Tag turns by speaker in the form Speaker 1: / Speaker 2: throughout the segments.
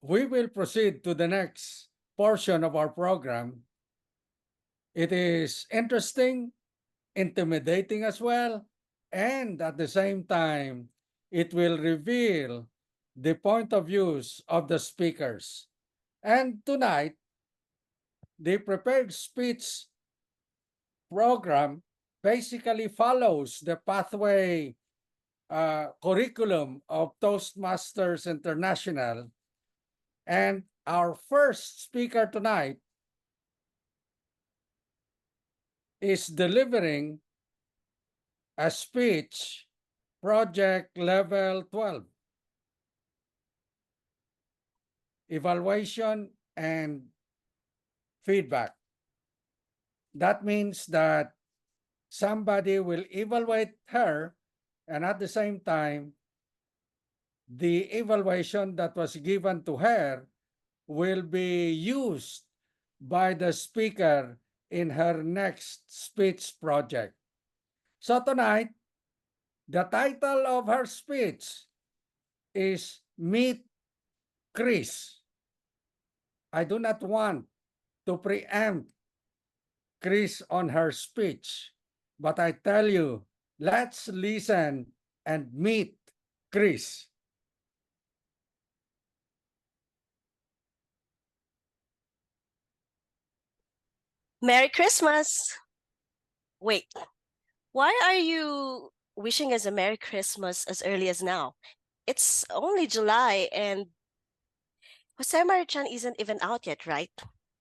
Speaker 1: we will proceed to the next portion of our program. It is interesting, intimidating as well, and at the same time, it will reveal the point of views of the speakers. And tonight, the prepared speech program basically follows the pathway curriculum of Toastmasters International. And our first speaker tonight is delivering a speech, Project Level 12, Evaluation and Feedback. That means that somebody will evaluate her, and at the same time, the evaluation that was given to her will be used by the speaker in her next speech project. So tonight, the title of her speech is Meet Chris. I do not want to preempt Chris on her speech, but I tell you, let's listen and meet Chris.
Speaker 2: Merry Christmas! Wait, why are you wishing us a Merry Christmas as early as now? It's only July and Jose Marichan isn't even out yet, right?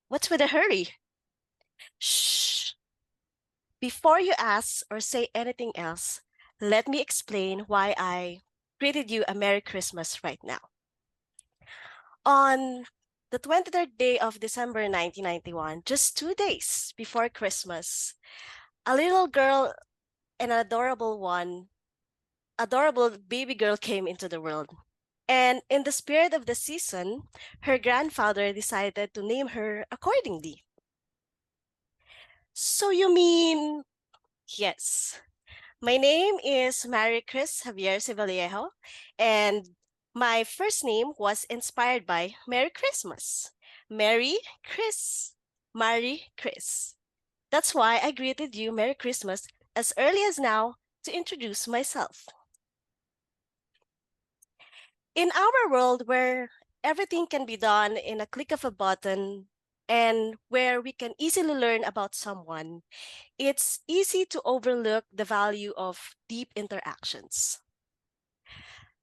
Speaker 2: What's with the hurry? Shh! Before you ask or say anything else, let me explain why I greeted you a Merry Christmas right now. On the 23rd day of December 1991, just 2 days before Christmas, a little girl, an adorable baby girl came into the world. And in the spirit of the season, her grandfather decided to name her accordingly. So you mean, yes. My name is Mary Chris Javier Civallejo, and my first name was inspired by Merry Christmas. Merry Chris. Mary Chris. That's why I greeted you Merry Christmas as early as now to introduce myself. In our world where everything can be done in a click of a button and where we can easily learn about someone, it's easy to overlook the value of deep interactions.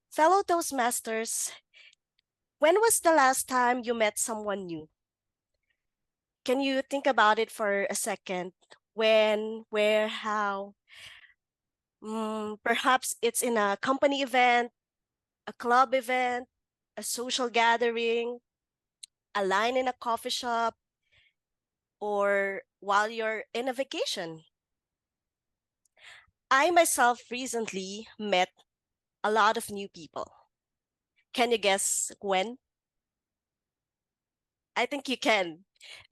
Speaker 2: Fellow Toastmasters, when was the last time you met someone new? Can you think about it for a second? When, where, how? Perhaps it's in a company event, a club event, a social gathering, a line in a coffee shop, or while you're in a vacation. I myself recently met a lot of new people. Can you guess when? I think you can,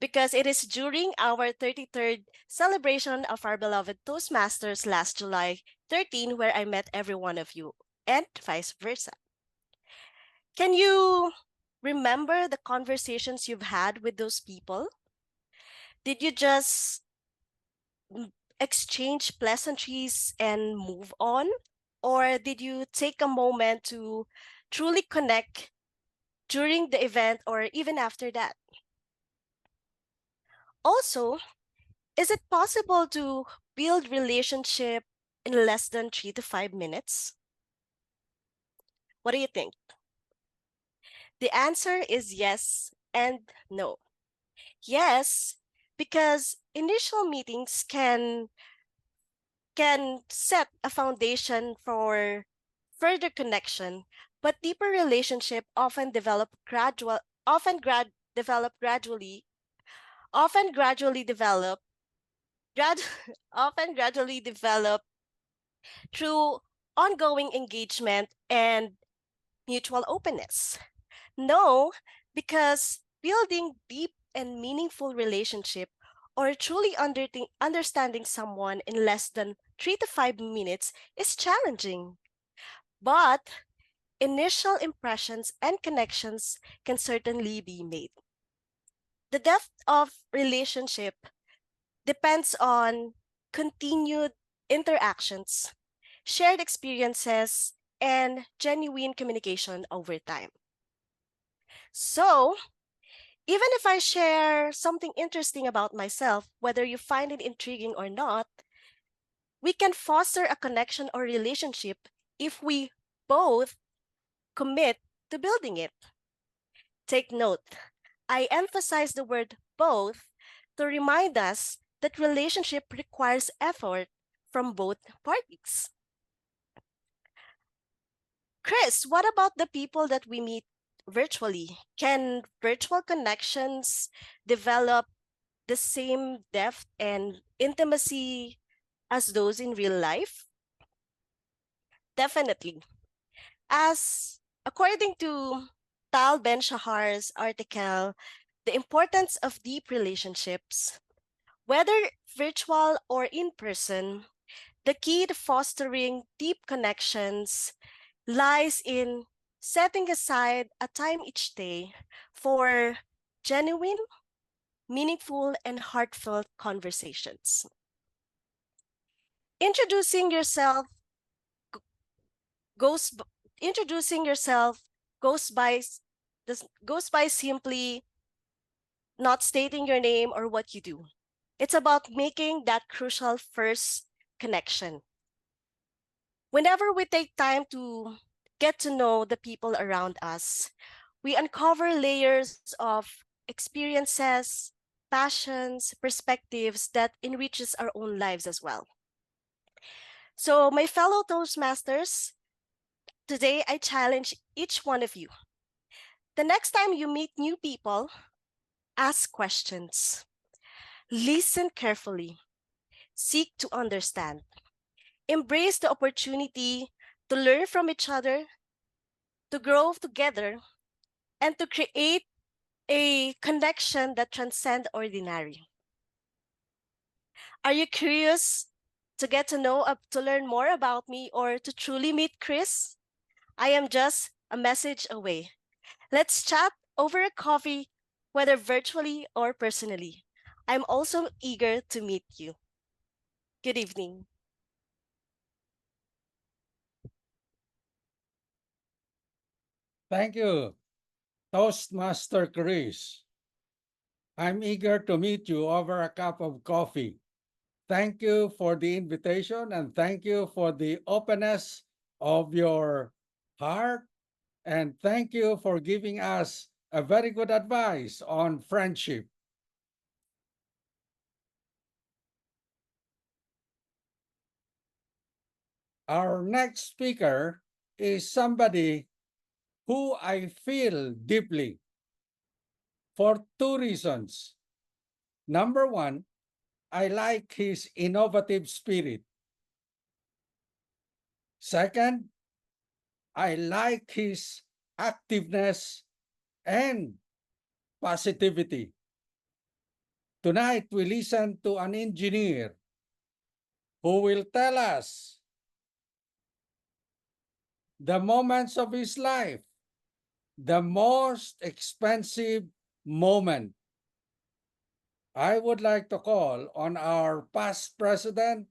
Speaker 2: because it is during our 33rd celebration of our beloved Toastmasters last July 13 where I met every one of you, and vice versa. Can you remember the conversations you've had with those people? Did you just exchange pleasantries and move on? Or did you take a moment to truly connect during the event or even after that? Also, is it possible to build relationship in less than 3 to 5 minutes? What do you think? The answer is yes and no. Yes, because initial meetings can set a foundation for further connection, but deeper relationship often develop gradually, often gradually develop, grad, often gradually develop through ongoing engagement and mutual openness. No, because building deep and meaningful relationship or truly understanding someone in less than 3 to 5 minutes is challenging. But initial impressions and connections can certainly be made. The depth of relationship depends on continued interactions, shared experiences, and genuine communication over time. So, even if I share something interesting about myself, whether you find it intriguing or not, we can foster a connection or relationship if we both commit to building it. Take note, I emphasize the word both to remind us that relationship requires effort from both parties. Chris, what about the people that we meet virtually? Can virtual connections develop the same depth and intimacy as those in real life? Definitely. As according to Tal Ben Shahar's article, The Importance of Deep Relationships, whether virtual or in person, the key to fostering deep connections lies in setting aside a time each day for genuine, meaningful, and heartfelt conversations. Introducing yourself goes b- introducing yourself goes by goes by simply not stating your name or what you do. It's about making that crucial first connection. Whenever we take time to get to know the people around us, we uncover layers of experiences, passions, perspectives that enriches our own lives as well. So, my fellow Toastmasters, today I challenge each one of you. The next time you meet new people, ask questions, listen carefully, seek to understand, embrace the opportunity to learn from each other, to grow together, and to create a connection that transcends ordinary. Are you curious to get to know, to learn more about me, or to truly meet Chris? I am just a message away. Let's chat over a coffee, whether virtually or personally. I'm also eager to meet you. Good evening.
Speaker 1: Thank you, Toastmaster Chris. I'm eager to meet you over a cup of coffee. Thank you for the invitation and thank you for the openness of your heart. And thank you for giving us a very good advice on friendship. Our next speaker is somebody who I feel deeply for two reasons. Number one, I like his innovative spirit. Second, I like his activeness and positivity. Tonight, we listen to an engineer who will tell us the moments of his life, the most expensive moment. I would like to call on our past president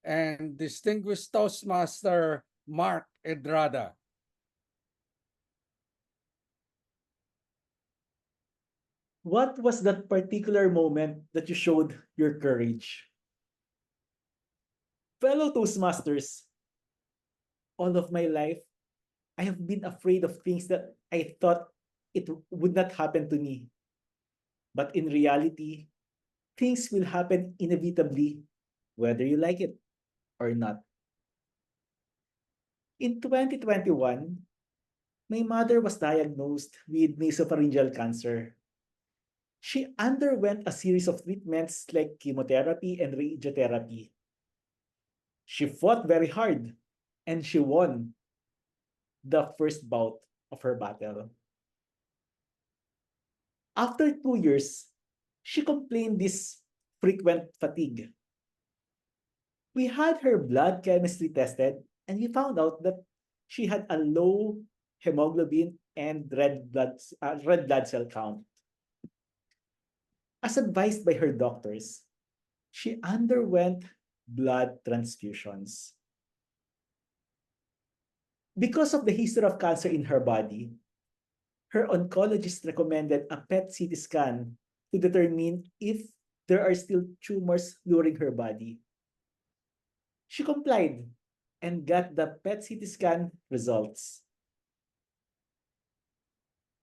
Speaker 1: and distinguished Toastmaster Mark Edrada.
Speaker 3: What was that particular moment that you showed your courage? Fellow Toastmasters, all of my life, I have been afraid of things that I thought it would not happen to me. But in reality, things will happen inevitably, whether you like it or not. In 2021, my mother was diagnosed with nasopharyngeal cancer. She underwent a series of treatments like chemotherapy and radiotherapy. She fought very hard and she won the first bout of her battle. After 2 years, she complained this frequent fatigue. We had her blood chemistry tested and we found out that she had a low hemoglobin, and red blood cell count. As advised by her doctors, she underwent blood transfusions. Because of the history of cancer in her body, her oncologist recommended a PET-CT scan to determine if there are still tumors luring her body. She complied and got the PET-CT scan results.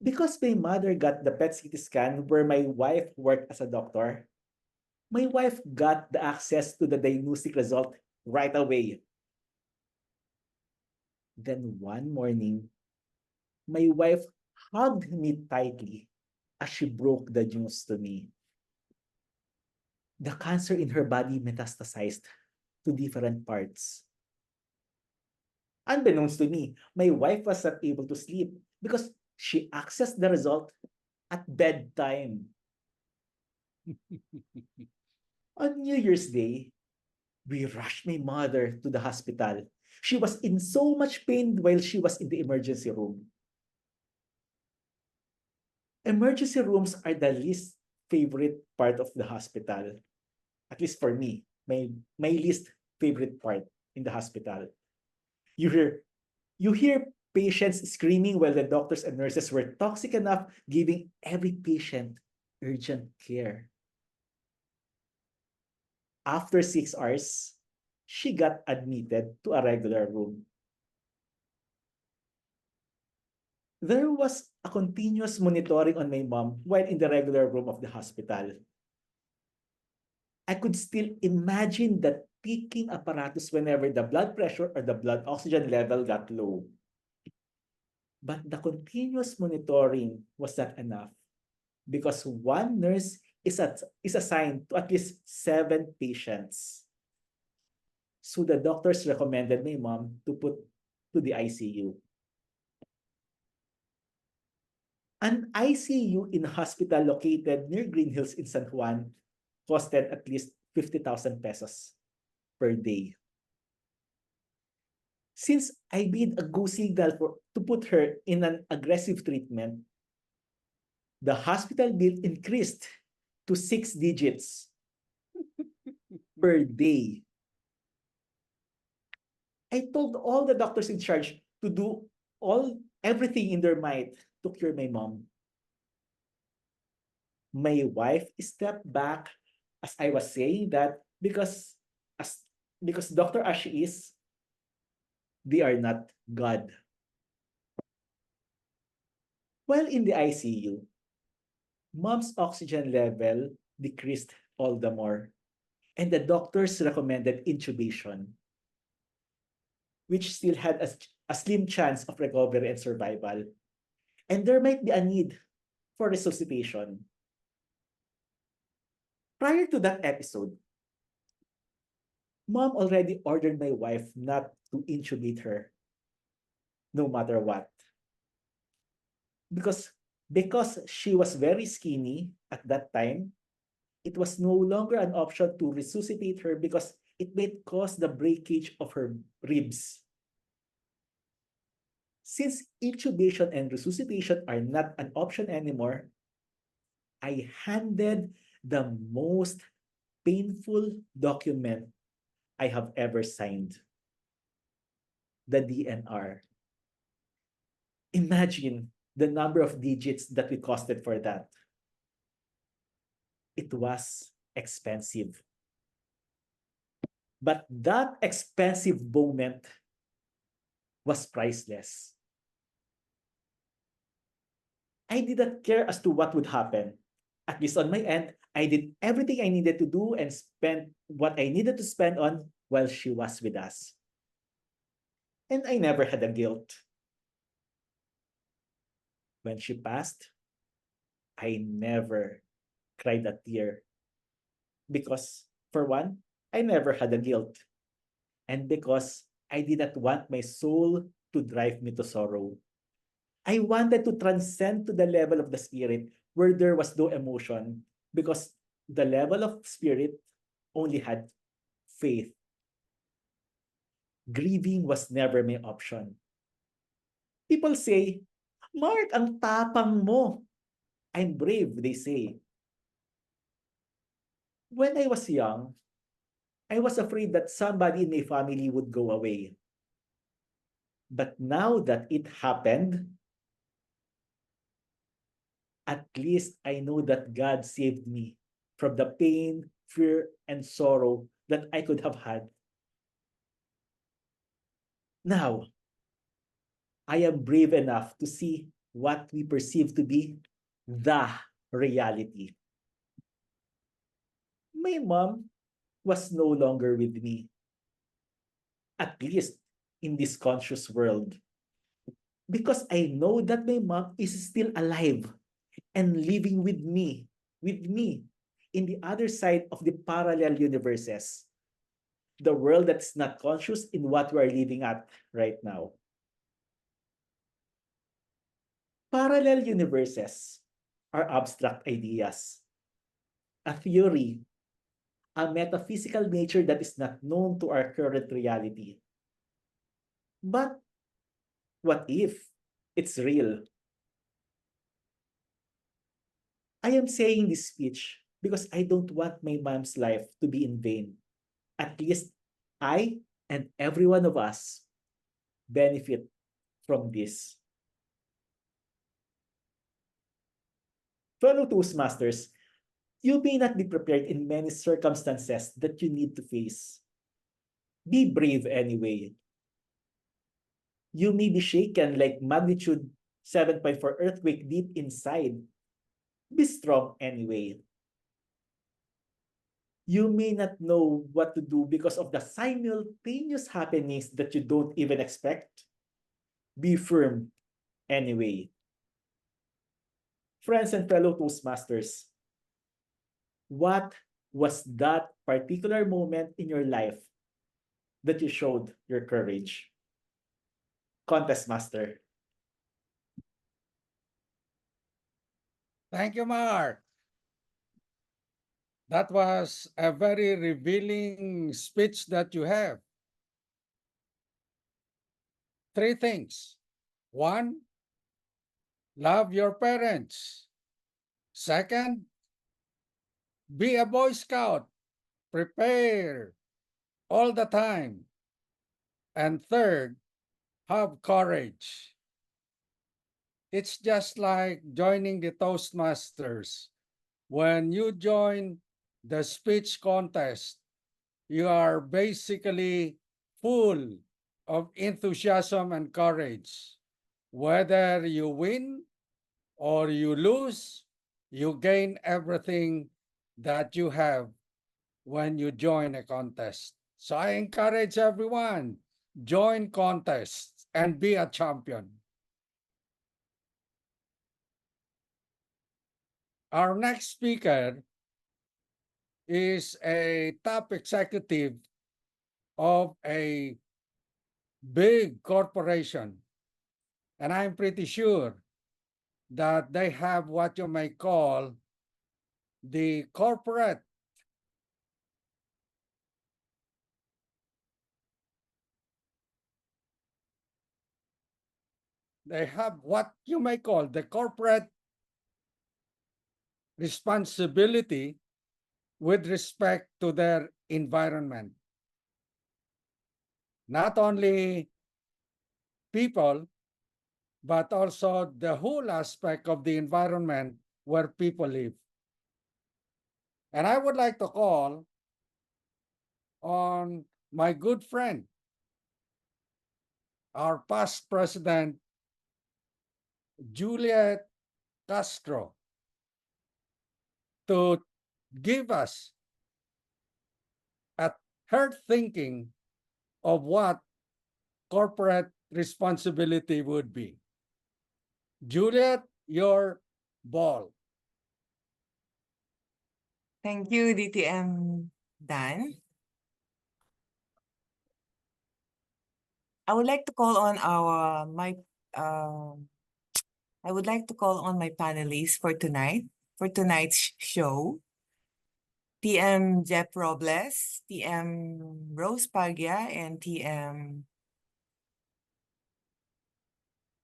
Speaker 3: Because my mother got the PET-CT scan where my wife worked as a doctor, my wife got the access to the diagnostic result right away. Then one morning, my wife hugged me tightly as she broke the news to me. The cancer in her body metastasized to different parts. Unbeknownst to me, my wife was not able to sleep because she accessed the result at bedtime. On New Year's Day, we rushed my mother to the hospital. She was in so much pain while she was in the emergency room. Emergency rooms are the least favorite part of the hospital. At least for me, my least favorite part in the hospital. You hear patients screaming while the doctors and nurses were toxic enough giving every patient urgent care. After 6 hours, she got admitted to a regular room. There was a continuous monitoring on my mom while in the regular room of the hospital. I could still imagine the ticking apparatus whenever the blood pressure or the blood oxygen level got low. But the continuous monitoring was not enough because one nurse is assigned to at least 7 patients. So the doctors recommended my mom to put to the ICU. An ICU in a hospital located near Green Hills in San Juan costed at least 50,000 pesos per day. Since I made a go signal to put her in an aggressive treatment, the hospital bill increased to 6 digits per day. I told all the doctors in charge to do everything in their might to cure my mom. My wife stepped back as I was saying that because doctor as she is, they are not God. While in the ICU, mom's oxygen level decreased all the more, and the doctors recommended intubation, which still had a slim chance of recovery and survival. And there might be a need for resuscitation. Prior to that episode, mom already ordered my wife not to intubate her, no matter what. Because she was very skinny at that time, it was no longer an option to resuscitate her because it might cause the breakage of her ribs. Since intubation and resuscitation are not an option anymore, I handed the most painful document I have ever signed, the DNR. Imagine the number of digits that we costed for that. It was expensive. But that expensive moment was priceless. I did not care as to what would happen. At least on my end, I did everything I needed to do and spent what I needed to spend on while she was with us. And I never had a guilt. When she passed, I never cried a tear. Because, for one, I never had a guilt. And because I did not want my soul to drive me to sorrow. I wanted to transcend to the level of the spirit where there was no emotion because the level of spirit only had faith. Grieving was never my option. People say, Mark, ang tapang mo. I'm brave, they say. When I was young, I was afraid that somebody in my family would go away. But now that it happened, at least I know that God saved me from the pain, fear, and sorrow that I could have had. Now, I am brave enough to see what we perceive to be the reality. My mom was no longer with me, at least in this conscious world, because I know that my mom is still alive and living with me in the other side of the parallel universes, the world that's not conscious in what we're living at right now. Parallel universes are abstract ideas, a theory, a metaphysical nature that is not known to our current reality. But what if it's real? I am saying this speech because I don't want my mom's life to be in vain. At least I and every one of us benefit from this. Fellow Toastmasters, you may not be prepared in many circumstances that you need to face. Be brave anyway. You may be shaken like magnitude 7.4 earthquake deep inside. Be strong anyway. You may not know what to do because of the simultaneous happenings that you don't even expect. Be firm anyway. Friends and fellow Toastmasters, what was that particular moment in your life that you showed your courage? Contest Master.
Speaker 1: Thank you, Mark. That was a very revealing speech that you have. Three things. One, love your parents. Second, be a Boy Scout. Prepare all the time. And third, have courage. It's just like joining the Toastmasters. When you join the speech contest, you are basically full of enthusiasm and courage. Whether you win or you lose, you gain everything that you have when you join a contest. So I encourage everyone, join contests and be a champion. Our next speaker is a top executive of a big corporation. And I'm pretty sure that they have what you may call the corporate they have what you may call the corporate responsibility with respect to their environment. Not only people, but also the whole aspect of the environment where people live. And I would like to call on my good friend, our past president, Juliet Castro, to give us at her thinking of what corporate responsibility would be. Juliet, your ball.
Speaker 4: Thank you, DTM Dan. I would like to call on I would like to call on my panelists for tonight's show. TM Jeff Robles, TM Rose Paglia, and TM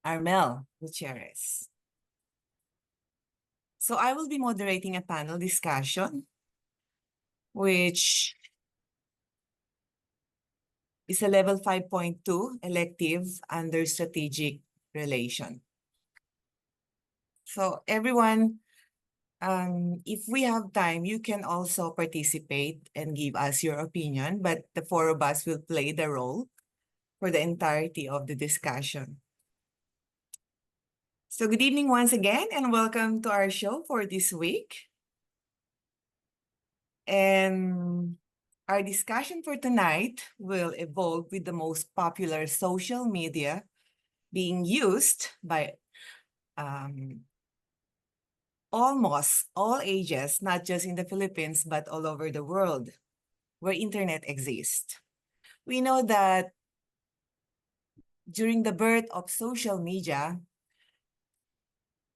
Speaker 4: Armel Gutierrez. So I will be moderating a panel discussion, which is a level 5.2 elective under strategic relation. So everyone, if we have time, you can also participate and give us your opinion, but the four of us will play the role for the entirety of the discussion. So good evening once again, and welcome to our show for this week. And our discussion for tonight will evolve with the most popular social media being used by almost all ages, not just in the Philippines, but all over the world where internet exists. We know that during the birth of social media,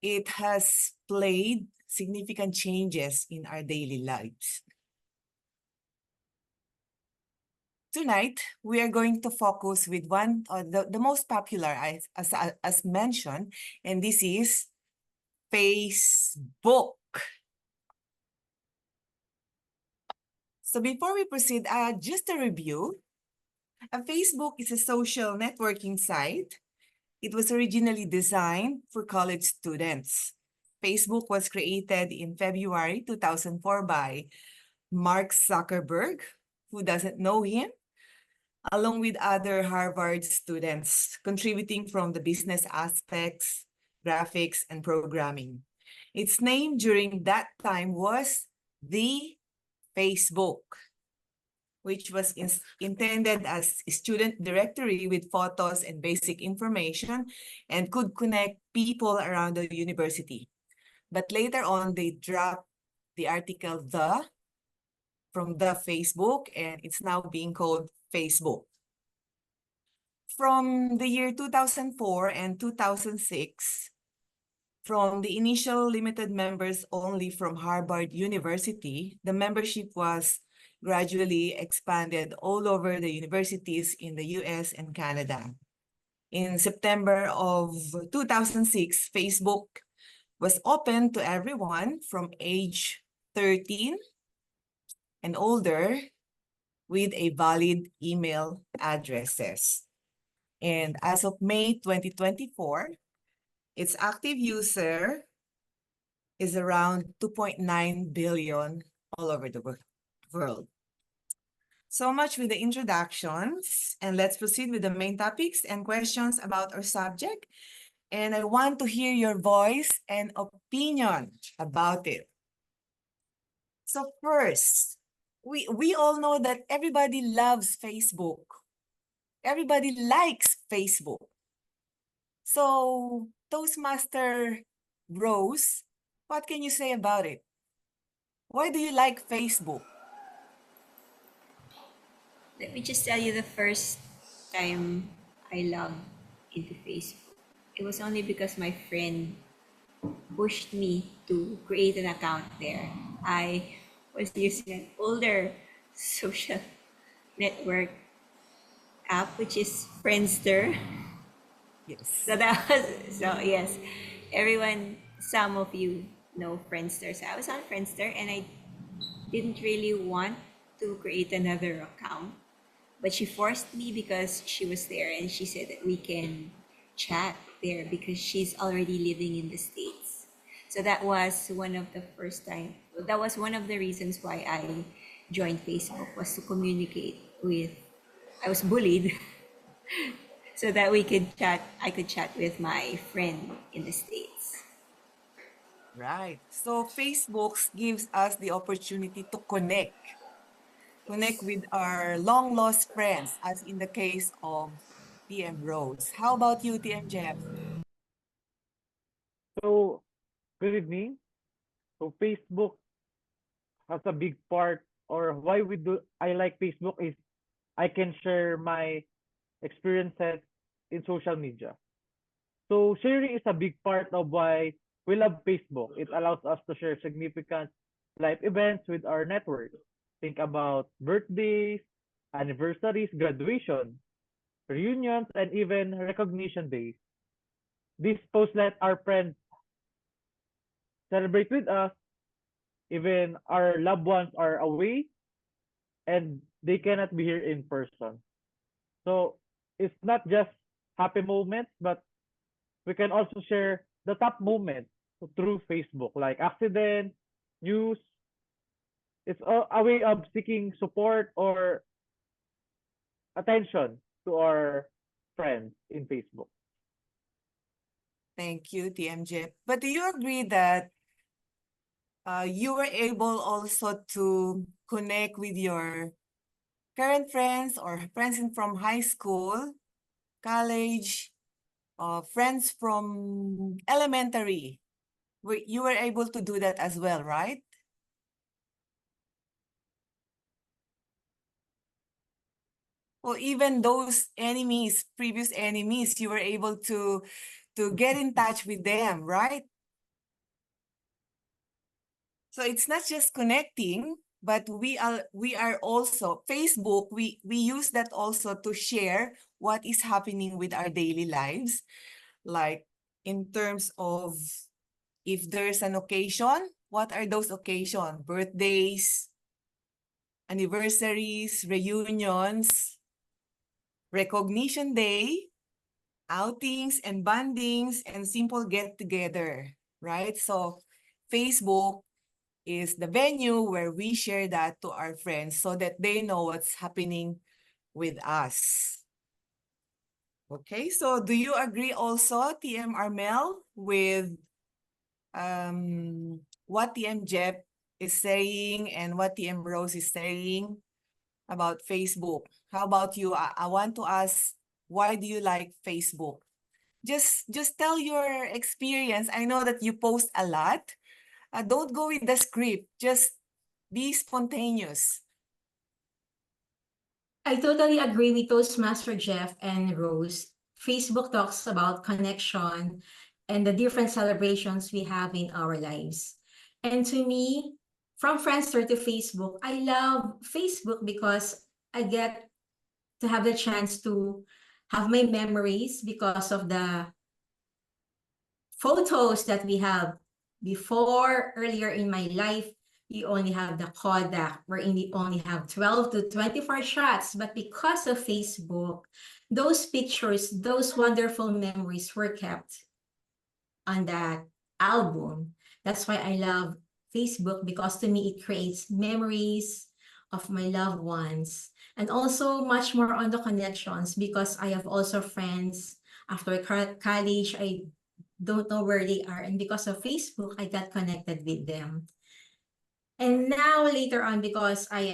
Speaker 4: it has played significant changes in our daily lives. Tonight, we are going to focus with one of the most popular, as mentioned, and this is Facebook. So before we proceed, just a review. Facebook is a social networking site. It was originally designed for college students. Facebook was created in February 2004 by Mark Zuckerberg, who doesn't know him, along with other Harvard students, contributing from the business aspects, graphics, and programming. Its name during that time was the Facebook, which was intended as a student directory with photos and basic information and could connect people around the university. But later on, they dropped the article from the Facebook, and it's now being called Facebook. From the year 2004 and 2006, from the initial limited members only from Harvard University, the membership was gradually expanded all over the universities in the US and Canada. In September of 2006, Facebook was open to everyone from age 13 and older with a valid email addresses. And as of May 2024, its active user is around 2.9 billion all over the world. So much with the introductions, and let's proceed with the main topics and questions about our subject. And I want to hear your voice and opinion about it. So first, we all know that everybody loves Facebook. Everybody likes Facebook. So Toastmaster Rose, what can you say about it? Why do you like Facebook?
Speaker 5: Let me just tell you the first time I logged into Facebook. It was only because my friend pushed me to create an account there. I was using an older social network app, which is Friendster.
Speaker 4: Yes.
Speaker 5: So yes, everyone, some of you know Friendster. So I was on Friendster and I didn't really want to create another account, but she forced me because she was there and she said that we can chat there because she's already living in the States. So that was one of the reasons why I joined Facebook, was to communicate with, I was bullied so that I could chat with my friend in the States.
Speaker 4: Right. So Facebook gives us the opportunity to connect with our long lost friends, as in the case of TM Rose. How about you, TM Jeff?
Speaker 6: So, good evening. So, Facebook has a big part, or why I like Facebook is I can share my experiences in social media. So, sharing is a big part of why we love Facebook. It allows us to share significant life events with our network. Think about birthdays, anniversaries, graduation, reunions, and even recognition days. These posts let our friends celebrate with us, even our loved ones are away and they cannot be here in person. So it's not just happy moments, but we can also share the top moments through Facebook, like accident, news. It's a way of seeking support or attention to our friends in Facebook.
Speaker 4: Thank you, TMJ. But do you agree that you were able also to connect with your current friends or friends from high school, college, friends from elementary? You were able to do that as well, right? Or even those enemies, previous enemies, you were able to get in touch with them, right? So it's not just connecting, but we are also Facebook. We use that also to share what is happening with our daily lives, like in terms of if there's an occasion, what are those occasions? Birthdays, anniversaries, reunions, recognition day, outings and bondings, and simple get together, right? So Facebook is the venue where we share that to our friends so that they know what's happening with us. Okay, so do you agree also, TM Armel, with what TM Jeff is saying and what TM Rose is saying about Facebook? How about you? I want to ask, why do you like Facebook? Just tell your experience. I know that you post a lot. Don't go with the script. Just be spontaneous.
Speaker 7: I totally agree with Toastmaster Jeff and Rose. Facebook talks about connection and the different celebrations we have in our lives. And to me, from Friendster to Facebook, I love Facebook because I get to have the chance to have my memories because of the photos that we have. Before, earlier in my life, you only have the Kodak, wherein we only have 12 to 24 shots. But because of Facebook, those pictures, those wonderful memories were kept on that album. That's why I love Facebook, because to me, it creates memories of my loved ones. And also much more on the connections, because I have also friends after college. I don't know where they are. And because of Facebook, I got connected with them. And now later on, because I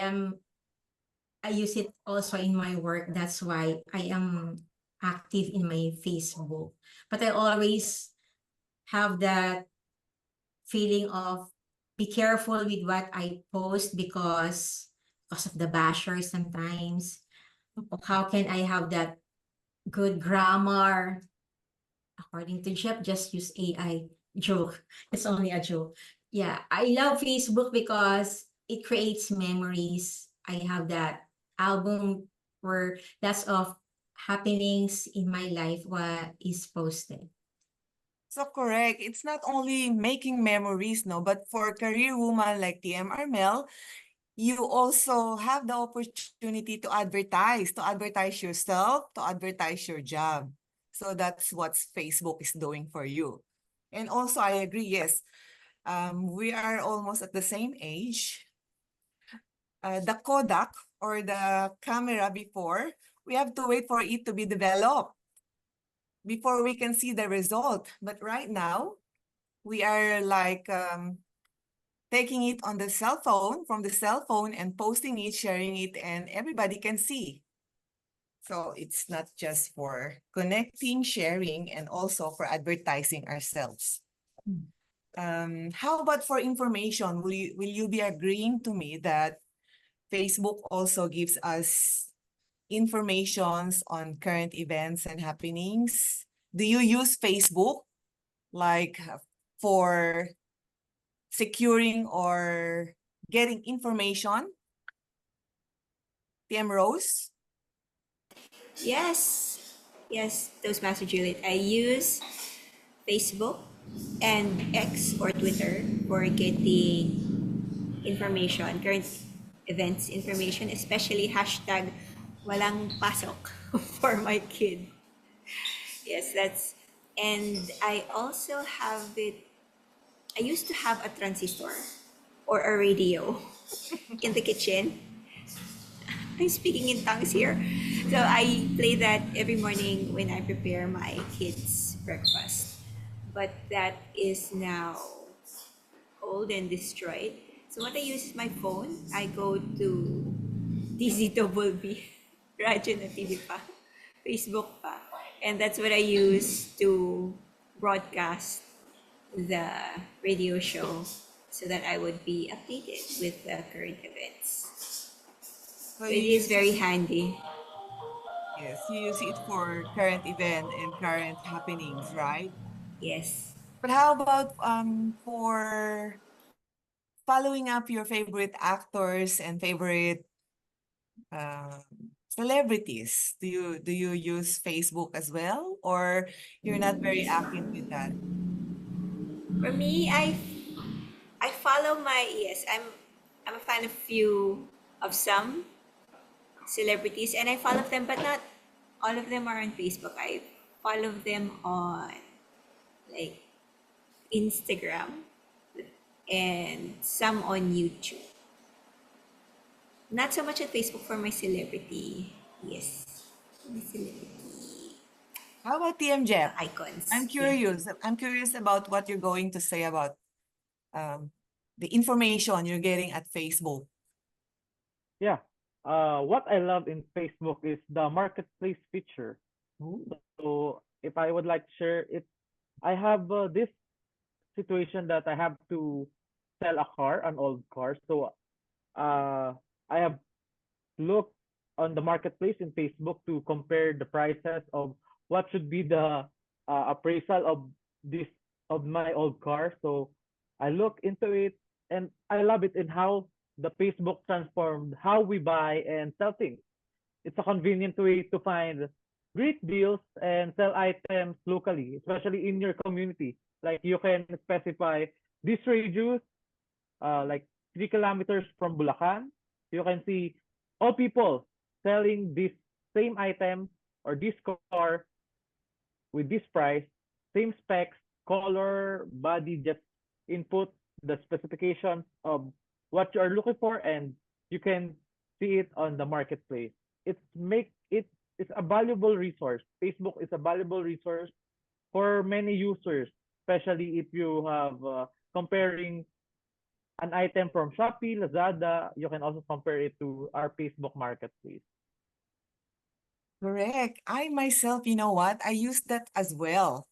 Speaker 7: use it also in my work. That's why I am active in my Facebook. But I always have that feeling of be careful with what I post because of the bashers sometimes. How can I have that good grammar? According to Jeff, just use AI. Joke. It's only a joke. Yeah, I love Facebook because it creates memories. I have that album where lots of happenings in my life what is posted.
Speaker 4: So correct. It's not only making memories, no, but for career woman like TM Armel, you also have the opportunity to advertise yourself, to advertise your job. So that's what Facebook is doing for you. And also, I agree, yes, we are almost at the same age. The Kodak or the camera before, we have to wait for it to be developed before we can see the result. But right now, we are like taking it on the cell phone, from the cell phone, and posting it, sharing it, and everybody can see. So it's not just for connecting, sharing, and also for advertising ourselves. How about for information? Will you be agreeing to me that Facebook also gives us informations on current events and happenings? Do you use Facebook like for securing or getting information? TM Rose?
Speaker 5: Yes, yes, Toastmaster Juliet. I use Facebook and X or Twitter for getting information, current events information, especially hashtag walang pasok for my kid. Yes, that's, and I also have it, I used to have a transistor or a radio in the kitchen. I'm speaking in tongues here. So I play that every morning when I prepare my kids' breakfast. But that is now old and destroyed. So what I use is my phone. I go to DZWB, radyo na TV pa, Facebook pa. And that's what I use to broadcast the radio show so that I would be updated with the current events.
Speaker 4: So
Speaker 5: So it is very handy.
Speaker 4: yes, you use it for current event and current happenings, right?
Speaker 5: Yes.
Speaker 4: But how about for following up your favorite actors and favorite um, celebrities? Do you use Facebook as well, or you're not very active with that?
Speaker 5: For me, I follow my, yes, I'm a fan of some celebrities and I follow them, but not all of them are on Facebook. I follow them on like Instagram and some on YouTube. Not so much on Facebook for my celebrity. Yes. My celebrity
Speaker 4: How about TM Jeff?
Speaker 5: icons.
Speaker 4: I'm
Speaker 5: Yeah.
Speaker 4: curious. I'm curious about what you're going to say about um, the information you're getting at Facebook.
Speaker 6: Yeah. What I love in Facebook is the marketplace feature.
Speaker 4: Ooh.
Speaker 6: So if I would like to share it, I have this situation that I have to sell a car, an old car. So I have looked on the marketplace in Facebook to compare the prices of what should be the appraisal of this of my old car. So I look into it and I love it in how the Facebook transformed how we buy and sell things. It's a convenient way to find great deals and sell items locally, especially in your community. Like you can specify this radius, like 3 kilometers from Bulacan. You can see all people selling this same item or this car with this price, same specs, color, body, just input the specifications of what you are looking for and you can see it on the marketplace. It's a valuable resource. Facebook is a valuable resource for many users, especially if you have comparing an item from Shopee, Lazada, you can also compare it to our Facebook marketplace.
Speaker 4: Correct. I myself, you know what? I used that as well.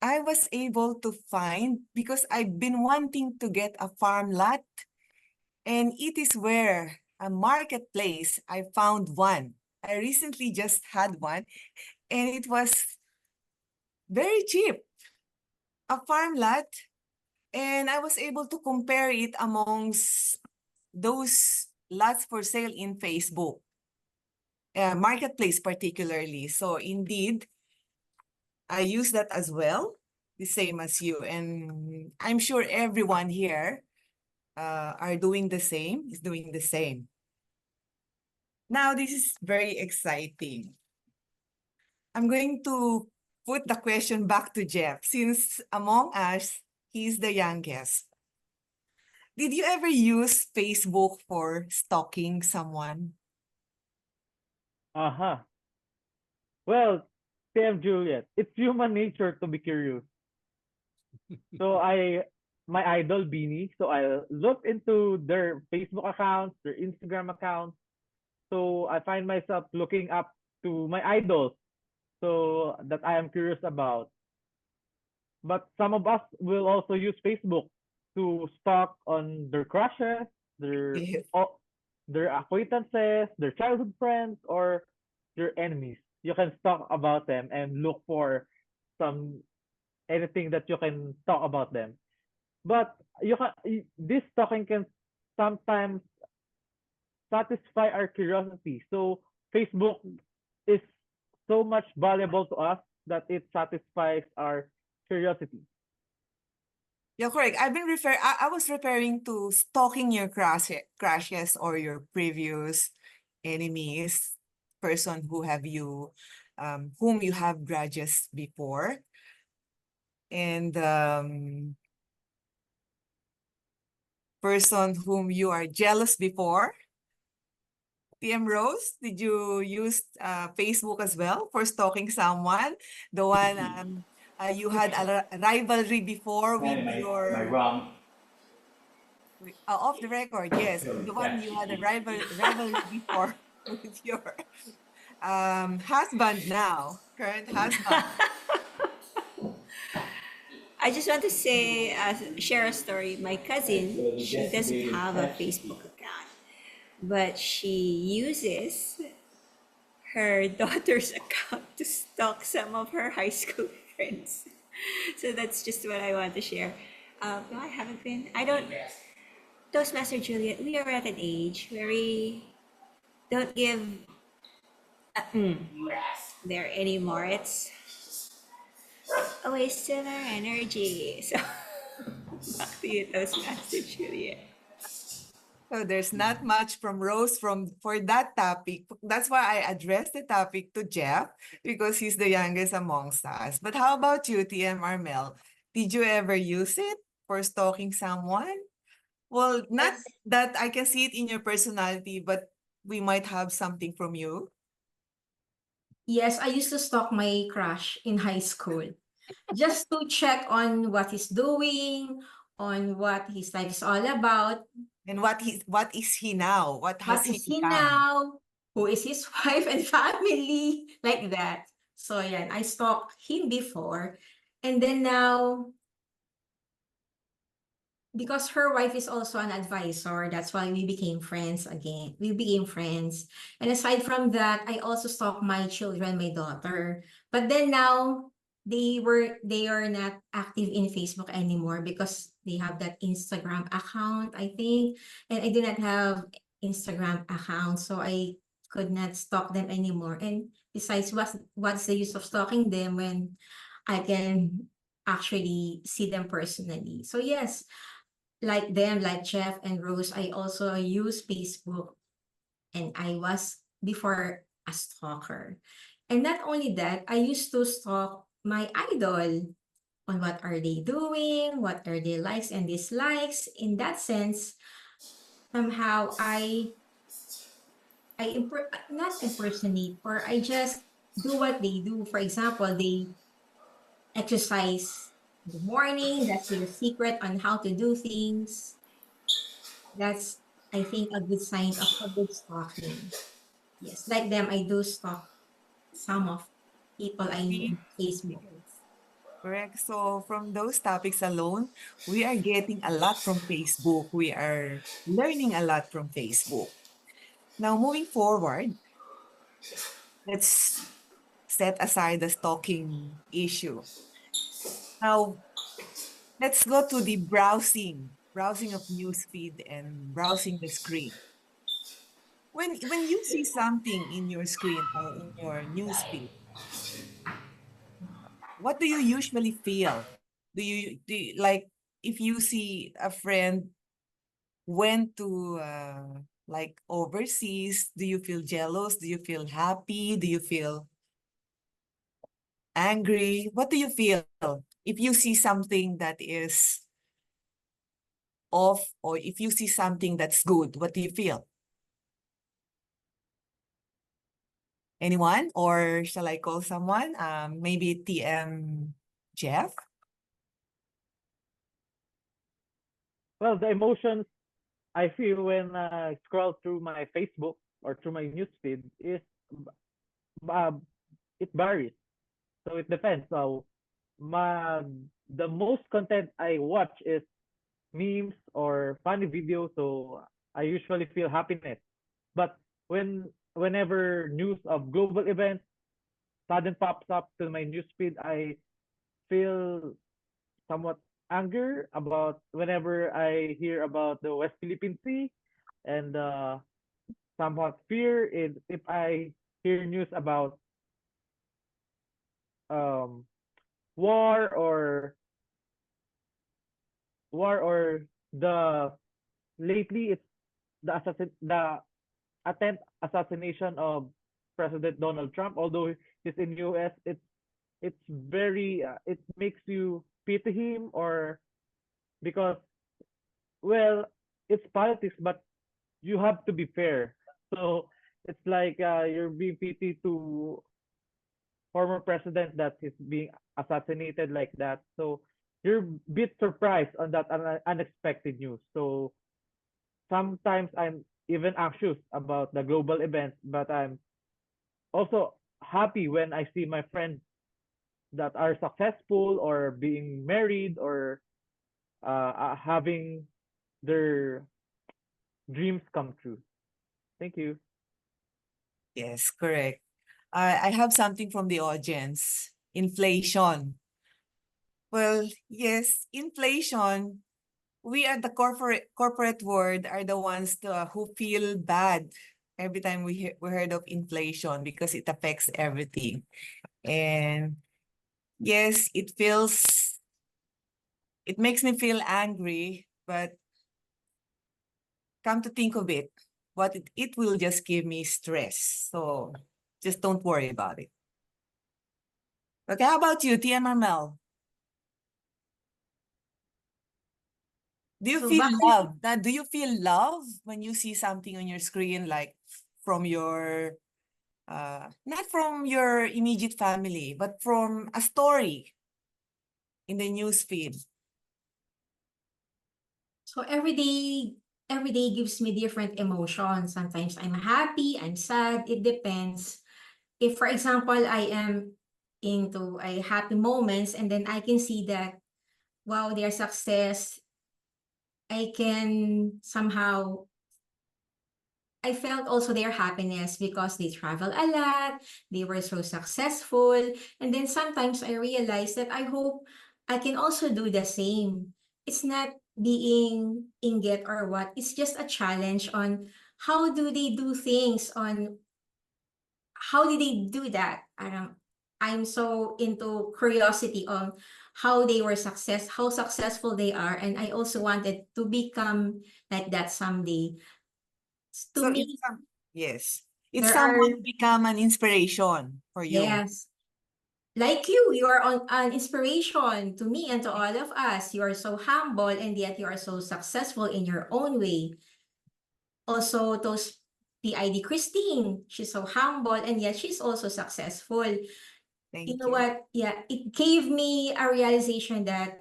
Speaker 4: I was able to find because I've been wanting to get a farm lot, and it is where a marketplace I found one. I recently just had one, and it was very cheap. A farm lot, and I was able to compare it amongst those lots for sale in Facebook, marketplace particularly. So indeed, I use that as well, the same as you. And I'm sure everyone here are doing the same, is doing the same. Now, this is very exciting. I'm going to put the question back to Jeff, since among us, he's the youngest. Did you ever use Facebook for stalking someone?
Speaker 6: Uh-huh. Well, Sam Juliet, it's human nature to be curious. So my idol Beanie, so I looked into their Facebook accounts, their Instagram accounts. So I find myself looking up to my idols, so that I am curious about. But some of us will also use Facebook to stalk on their crushes, their
Speaker 4: Yes.
Speaker 6: their acquaintances, their childhood friends, or their enemies. You can talk about them and look for some anything that you can talk about them. But this talking can sometimes satisfy our curiosity. So Facebook is so much valuable to us that it satisfies our curiosity.
Speaker 4: Yeah, correct. I was referring to stalking your crushes or your previous enemies, person whom you have grudges before. And person whom you are jealous before. TM Rose, did you use Facebook as well for stalking someone? The one you had a rivalry before with your off the record, yes, the one you had a rivalry before with your husband now, current husband.
Speaker 5: I just want to say, share a story. My cousin, she doesn't have a Facebook account, but she uses her daughter's account to stalk some of her high school friends. So that's just what I want to share. No, I haven't been. I don't. Toastmaster Juliet, we are at an age where we don't give there anymore. It's a waste of our energy. So back to you, Toastmaster Juliet.
Speaker 4: So there's not much from Rose for that topic. That's why I addressed the topic to Jeff because he's the youngest amongst us. But how about you, TM Armel? Did you ever use it for stalking someone? Well, not that I can see it in your personality, but we might have something from you.
Speaker 7: Yes, I used to stalk my crush in high school just to check on what he's doing, on what his life is all about.
Speaker 4: And what is he now? What has
Speaker 7: What
Speaker 4: he
Speaker 7: is he
Speaker 4: become?
Speaker 7: now? Who is his wife and family? Like that. So yeah, I stalked him before. And then now, because her wife is also an advisor, that's why we became friends again. We became friends. And aside from that, I also stalk my children, my daughter. But then now they are not active in Facebook anymore because they have that Instagram account, I think. And I did not have Instagram account, so I could not stalk them anymore. And besides, what's the use of stalking them when I can actually see them personally? So yes, like them, like Jeff and Rose, I also use Facebook, and I was before a stalker. And not only that, I used to stalk my idol on what are they doing, what are their likes and dislikes. In that sense, somehow not impersonate, or I just do what they do. For example, they exercise in the morning. That's their secret on how to do things. That's, I think, a good sign of a good stalking. Yes, like them, I do stalk some of people I know
Speaker 4: See?
Speaker 7: on Facebook.
Speaker 4: Correct. So from those topics alone, we are getting a lot from Facebook. We are learning a lot from Facebook. Now, moving forward, let's set aside the stalking issue. Now, let's go to the browsing of newsfeed and browsing the screen. When you see something in your screen or in your newsfeed, what do you usually feel? Like if you see a friend went to like overseas, do you feel jealous? Do you feel happy? Do you feel angry? What do you feel if you see something that is off, or if you see something that's good? What do you feel? Anyone? Or shall I call someone? Maybe TM Jeff?
Speaker 6: Well, the emotions I feel when I scroll through my Facebook or through my newsfeed is uh, it varies. So it depends. So my the most content I watch is memes or funny videos. So I usually feel happiness. But whenever news of global events sudden pops up to my newsfeed, I feel somewhat anger about whenever I hear about the West Philippine Sea, and somewhat fear if I hear news about um war or the lately it's the attempt assassination of President Donald Trump. Although he's in US, it's very it makes you pity him, or because, well, it's politics, but you have to be fair. So it's like you're being pity to former president that is being assassinated like that. So you're a bit surprised on that unexpected news. So sometimes I'm even anxious about the global events, but I'm also happy when I see my friends that are successful or being married or having their dreams come true. Thank you.
Speaker 4: Yes, correct. I have something from the audience. Inflation. Well, yes, inflation. We at the corporate world are the ones who feel bad every time we heard of inflation because it affects everything. And yes, it makes me feel angry, but come to think of it, it will just give me stress. So just don't worry about it. Okay, how about you, TMML? Do you
Speaker 7: So
Speaker 4: feel
Speaker 7: back
Speaker 4: love? Now, do you feel love when you see something on your screen, like from your, not from your immediate family, but from a story in the news feed?
Speaker 7: So every day gives me different emotions. Sometimes I'm happy, I'm sad, it depends. If, for example, I am into a happy moments and then I can see that, wow, their success, I can somehow, I felt also their happiness because they travel a lot, they were so successful. And then sometimes I realized that I hope I can also do the same. It's not being inget or what, it's just a challenge on how do they do things, on how did they do that? I'm so into curiosity on how they were how successful they are. And I also wanted to become like that someday. To
Speaker 4: So
Speaker 7: me,
Speaker 4: yes, it's
Speaker 7: there are,
Speaker 4: someone become an inspiration for you.
Speaker 7: yes, like you are an inspiration to me and to all of us. You are so humble and yet you are so successful in your own way. Also, those PID Christine, she's so humble and yet she's also successful. You
Speaker 4: Thank
Speaker 7: know
Speaker 4: you.
Speaker 7: what? Yeah, it gave me a realization that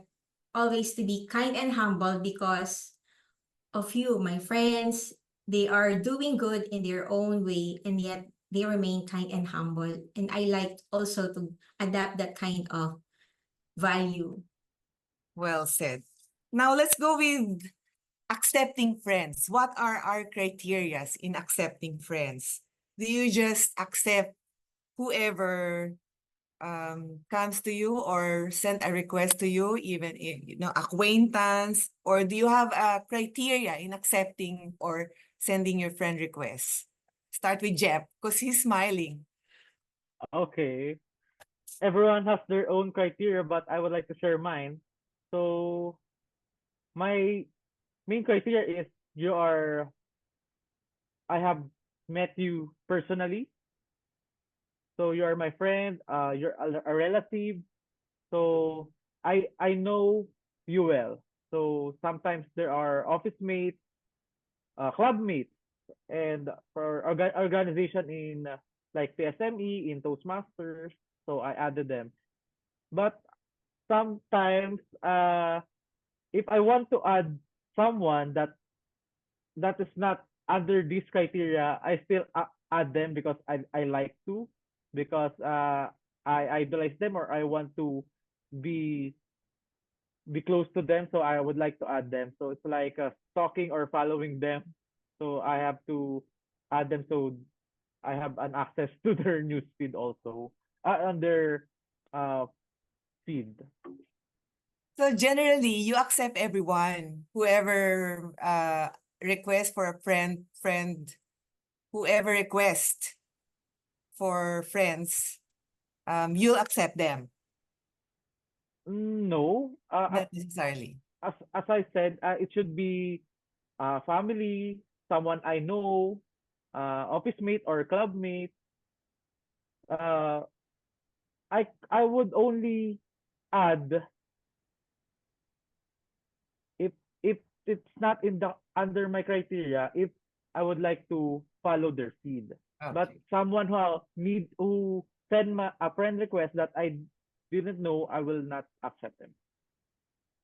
Speaker 7: always to be kind and humble because of you, my friends. They are doing good in their own way and yet they remain kind and humble. And I like also to adapt that kind of value.
Speaker 4: Well said. Now let's go with accepting friends. What are our criterias in accepting friends? Do you just accept whoever comes to you or send a request to you, even if, acquaintance, or do you have a criteria in accepting or sending your friend requests? Start with Jeff because he's smiling.
Speaker 6: Okay. Everyone has their own criteria, but I would like to share mine. So my main criteria is I have met you personally. So you are my friend, you're a relative. So I know you well. So sometimes there are office mates, club mates, and for organization in like PSME, in Toastmasters. So I added them. But sometimes if I want to add someone that is not under this criteria, I still add them because I like to, because I idolize them, or I want to be close to them, so I would like to add them. So it's like stalking or following them. So I have to add them so I have an access to their news feed also, on their uh feed.
Speaker 4: So generally, you accept everyone, whoever requests for a friend, whoever requests for friends, you'll accept them.
Speaker 6: No.
Speaker 4: Not necessarily.
Speaker 6: As I said, it should be family, someone I know, office mate or club mate. Uh, I would only add if it's not in the under my criteria, if I would like to follow their feed. But
Speaker 4: Okay.
Speaker 6: someone who send a friend request that I didn't know, I will not accept them.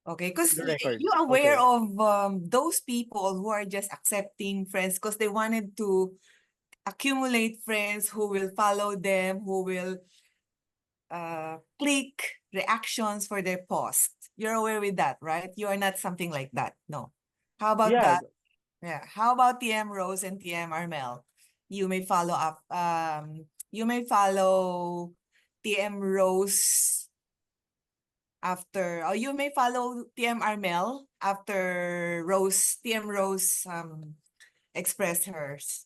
Speaker 4: Okay, because
Speaker 6: The record.
Speaker 4: you aware
Speaker 6: Okay.
Speaker 4: of those people who are just accepting friends because they wanted to accumulate friends who will follow them, who will click reactions for their post. You're aware with that, right? You are not something like that. No. How about
Speaker 6: Yeah.
Speaker 4: that? Yeah. How about TM Rose and TM Armel? You may follow up. You may follow TM Rose after, or you may follow TM Armel after TM Rose expressed hers.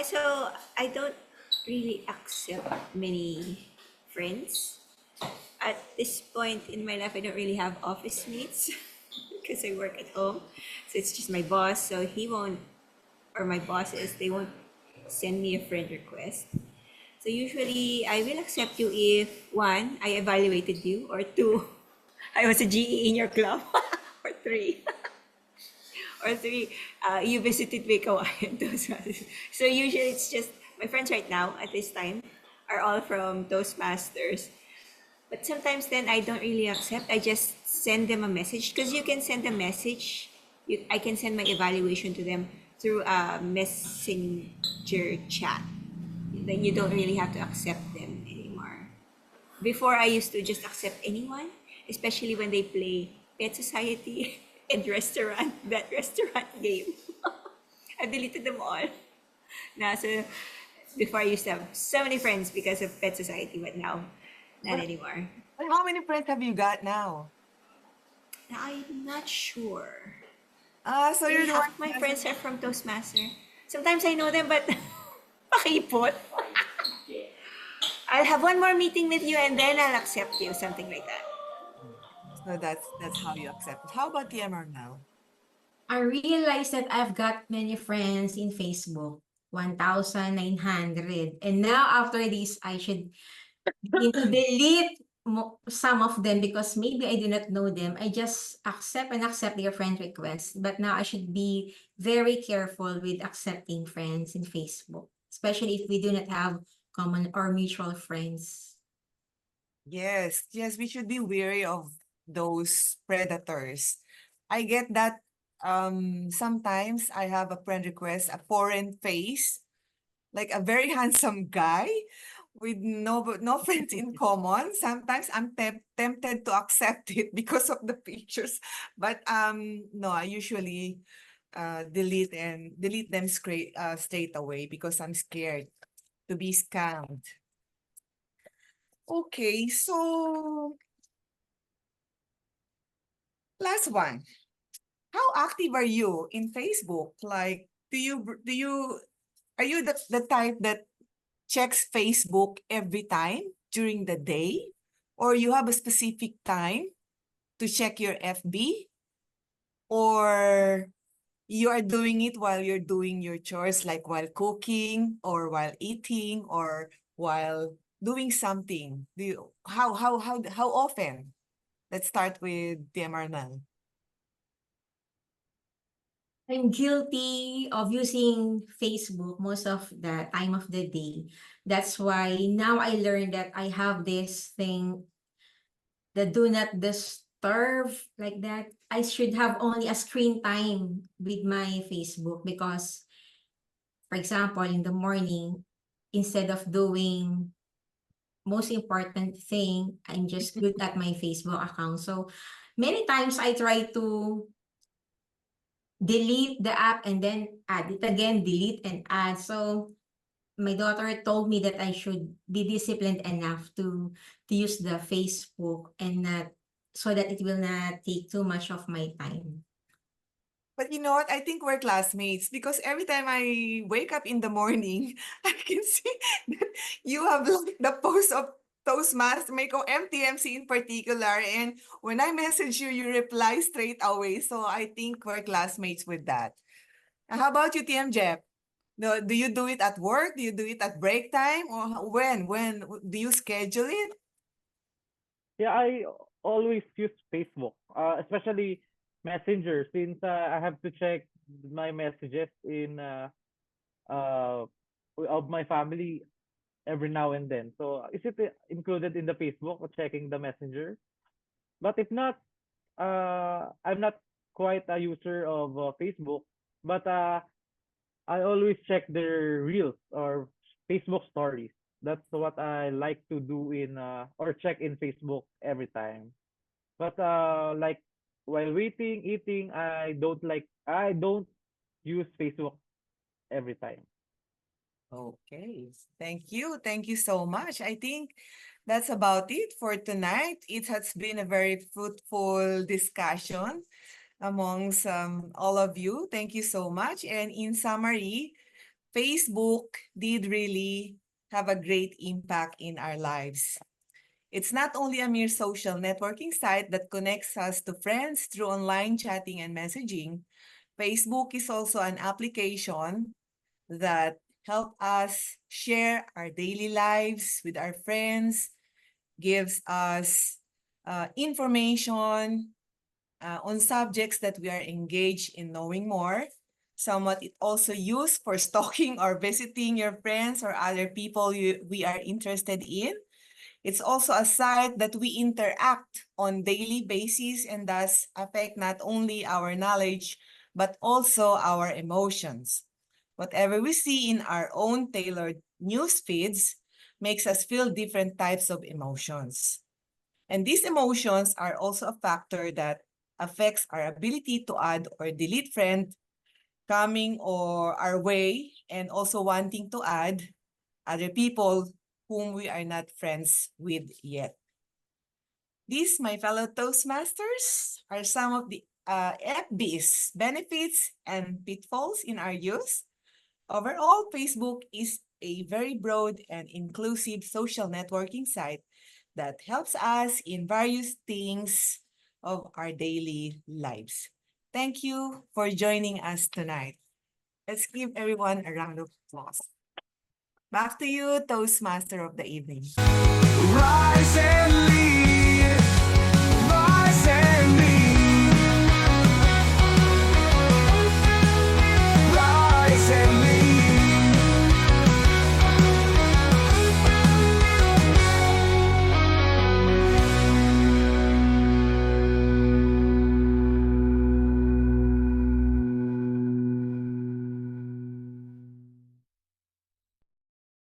Speaker 5: So I don't really accept many friends. At this point in my life, I don't really have office mates because I work at home. So it's just my boss. So he won't, or my bosses, they won't send me a friend request. So usually I will accept you if one, I evaluated you, or two, I was a GE in your club, or three, you visited Meycauayan. Toastmasters. So usually it's just my friends right now at this time are all from Toastmasters. But sometimes then I don't really accept. I just send them a message because you can send a message. I can send my evaluation to them through a messenger chat. Then you don't really have to accept them anymore. Before I used to just accept anyone, especially when they play Pet Society and that restaurant game. I deleted them all. Now, so before I used to have so many friends because of Pet Society, but now not
Speaker 4: But-
Speaker 5: anymore.
Speaker 4: But how many friends have you got now?
Speaker 5: I'm not sure.
Speaker 4: So you're
Speaker 5: Maybe
Speaker 4: the
Speaker 5: half
Speaker 4: one
Speaker 5: of my
Speaker 4: who
Speaker 5: friends
Speaker 4: doesn't-
Speaker 5: are from Toastmaster. Sometimes I know them, but pakipot. I'll have one more meeting with you and then I'll accept you, something like that.
Speaker 4: So that's how you accept it. How about TM Armel?
Speaker 7: I realized that I've got many friends in Facebook, 1,900. And now after this, I should begin to delete some of them because maybe I do not know them. I just accept their friend requests. But now I should be very careful with accepting friends in Facebook, especially if we do not have common or mutual friends.
Speaker 4: Yes, we should be wary of those predators. I get that sometimes I have a friend request, a foreign face, like a very handsome guy with no friends in common. Sometimes I'm tempted to accept it because of the pictures. But no, I usually delete them straight away because I'm scared to be scammed. Okay, so last one. How active are you in Facebook? Like, are you the type that checks Facebook every time during the day? Or you have a specific time to check your FB? Or you are doing it while you're doing your chores, like while cooking or while eating or while doing something? How often? Let's start with TM Arnal.
Speaker 7: I'm guilty of using Facebook most of the time of the day. That's why now I learned that I have this thing, the do not disturb, like that. I should have only a screen time with my Facebook because, for example, in the morning, instead of doing most important thing, I'm just good at my Facebook account. So many times I try to delete the app and then add it again, delete and add. So my daughter told me that I should be disciplined enough to use the Facebook and not so that it will not take too much of my time.
Speaker 4: But you know what? I think we're classmates because every time I wake up in the morning, I can see that you have liked the post of Toastmaster, MTMC in particular. And when I message you, you reply straight away. So I think we're classmates with that. How about you, TM Jeff? No, do you do it at work? Do you do it at break time? Or when? When do you schedule it?
Speaker 6: Yeah, I always use Facebook, especially Messenger, since I have to check my messages in uh of my family every now and then. So is it included in the Facebook or checking the Messenger? But if not, I'm not quite a user of Facebook, but I always check their reels or Facebook stories. That's what I like to do in or check in Facebook every time. But like while waiting, eating, I don't use Facebook every time.
Speaker 4: Okay, thank you. Thank you so much. I think that's about it for tonight. It has been a very fruitful discussion amongst all of you. Thank you so much. And in summary, Facebook did really have a great impact in our lives. It's not only a mere social networking site that connects us to friends through online chatting and messaging. Facebook is also an application that help us share our daily lives with our friends, gives us information on subjects that we are engaged in knowing more. Somewhat it also used for stalking or visiting your friends or other people we are interested in. It's also a site that we interact on daily basis and thus affect not only our knowledge, but also our emotions. Whatever we see in our own tailored news feeds makes us feel different types of emotions. And these emotions are also a factor that affects our ability to add or delete friend coming or our way and also wanting to add other people whom we are not friends with yet. These, my fellow Toastmasters, are some of the FB's benefits and pitfalls in our use. Overall, Facebook is a very broad and inclusive social networking site that helps us in various things of our daily lives. Thank you for joining us tonight. Let's give everyone a round of applause. Back to you, Toastmaster of the evening.
Speaker 8: Right.